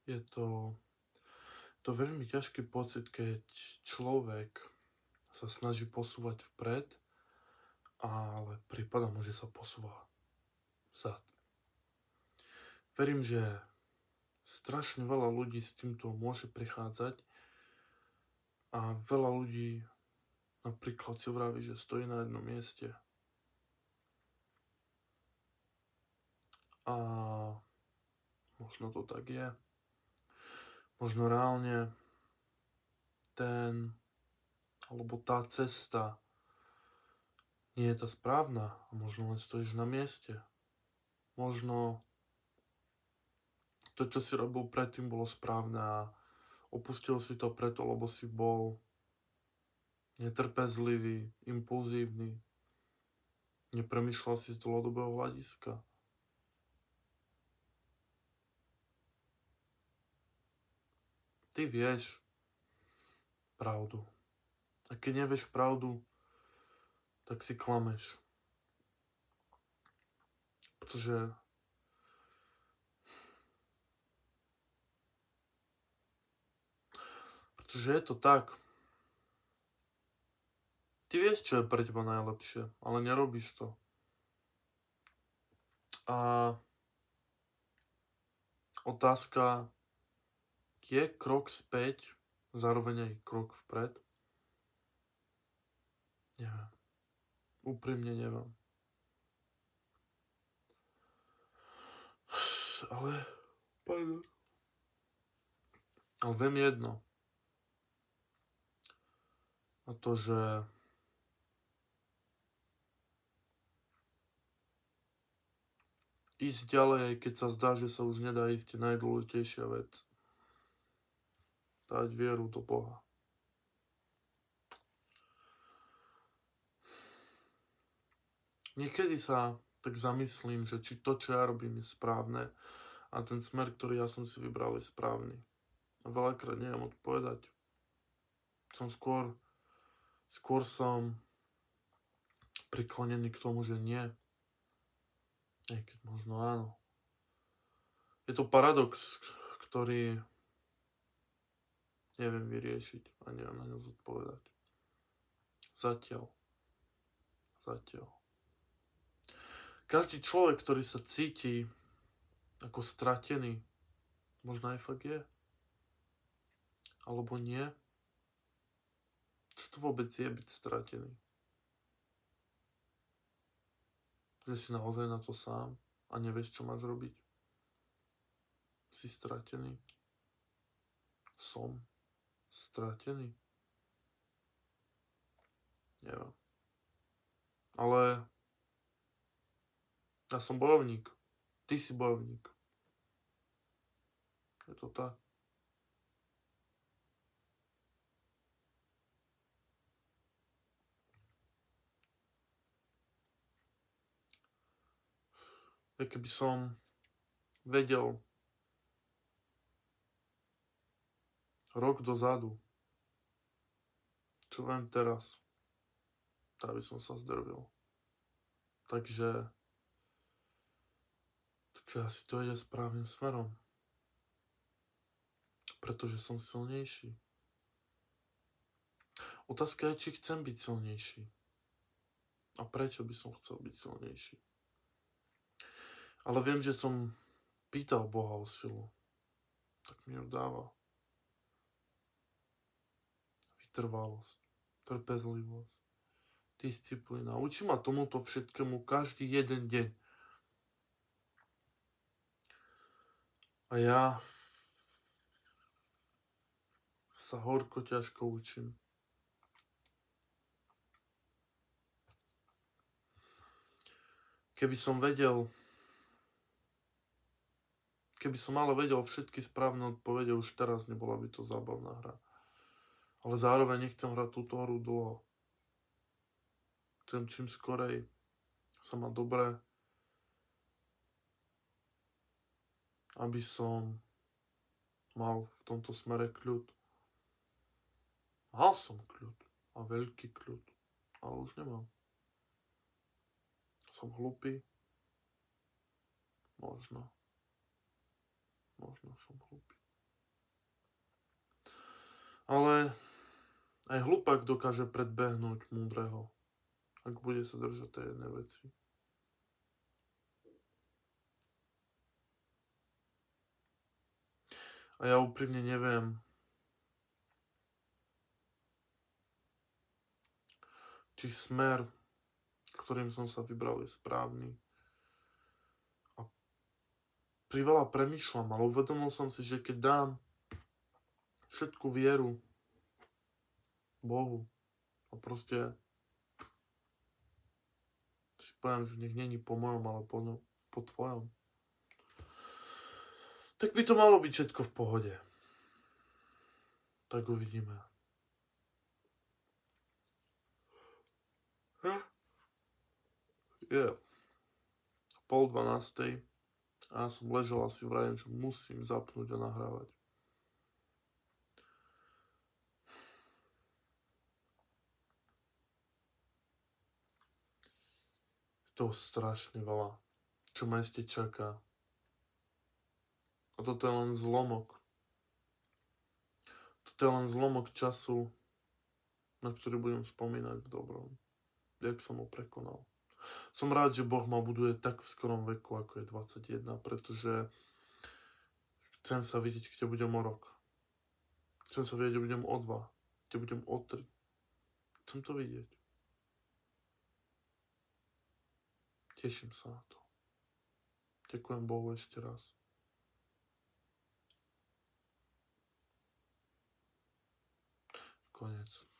Je to veľmi ťažký pocit, keď človek sa snaží posúvať vpred, ale prípada mu, že sa posúva vzad. Verím, že strašne veľa ľudí s týmto môže prichádzať a veľa ľudí napríklad si vraví, že stojí na jednom mieste. A možno to tak je. Možno reálne ten alebo tá cesta nie je tá správna a možno len stojíš na mieste. Možno to, čo si robil predtým, bolo správne a opustil si to preto, lebo si bol netrpezlivý, impulzívny, nepremýšľal si z dlhodobého hľadiska. Ty vieš pravdu. A keď nevieš pravdu, tak si klameš. Pretože je to tak. Ty vieš, čo je pre teba najlepšie, ale nerobíš to. A otázka, je krok späť zároveň aj krok vpred? Neviem. Úprimne neviem. Ale viem jedno. A to, že ísť ďalej, aj keď sa zdá, že sa už nedá ísť, je najdôležitejšia vec. Dať vieru do Boha. Niekedy sa tak zamyslím, že či to, čo ja robím, je správne a ten smer, ktorý ja som si vybral, je správny. A veľakrát neviem odpovedať. Skôr som priklonený k tomu, že nie. Aj keď možno áno. Je to paradox, ktorý neviem vyriešiť a neviem na ňo zodpovedať. Zatiaľ. Každý človek, ktorý sa cíti ako stratený, možno aj fakt je, alebo nie, čo to vôbec je byť stratený? Že si naozaj na to sám a nevieš, čo máš robiť? Si stratený? Som stratený? Neviem. Ale ja som bojovník. Ty si bojovník. Je to tak. Keby som vedel rok dozadu, čo viem teraz, tak by som sa zdrvil. Takže asi to ide správnym smerom. Pretože som silnejší. Otázka je, či chcem byť silnejší. A prečo by som chcel byť silnejší? Ale viem, že som pýtal Boha o silu. Tak mi ju dáva. Vytrvalosť, trpezlivosť, disciplína. Učí ma tomuto všetkému každý jeden deň. A ja sa horko ťažko učím. Keby som ale vedel všetky správne odpovede, už teraz nebola by to zábavná hra. Ale zároveň nechcem hrať túto hru dlho. Chcem čím skorej sa mať dobre, aby som mal v tomto smere kľud. Mal som kľud a veľký kľud, ale už nemám. Som hlupý? Možno som hlupý. Ale aj hlupák dokáže predbehnúť múdreho, ak bude sa držať tej jednej veci. A ja úprimne neviem, či smer, ktorým som sa vybral, je správny. A priveľa premýšľam, ale uvedomil som si, že keď dám všetku vieru Bohu a proste si poviem, že nech není po mojom, ale po tvojom, tak by to malo byť všetko v pohode. Tak uvidíme. Je 11:30 a ja som ležel a si vrajem, že musím zapnúť a nahrávať. To strašne veľa, čo ma ešte čaká. A toto je len zlomok. Toto je len zlomok času, na ktorý budem spomínať v dobrom. Jak som ho prekonal. Som rád, že Boh ma buduje tak v skorom veku, ako je 21, pretože chcem sa vidieť, kde budem o rok. Chcem sa vidieť, kde budem o 2, kde budem o 3. Chcem to vidieť. Teším sa na to. Ďakujem Bohu ešte raz. Koniec.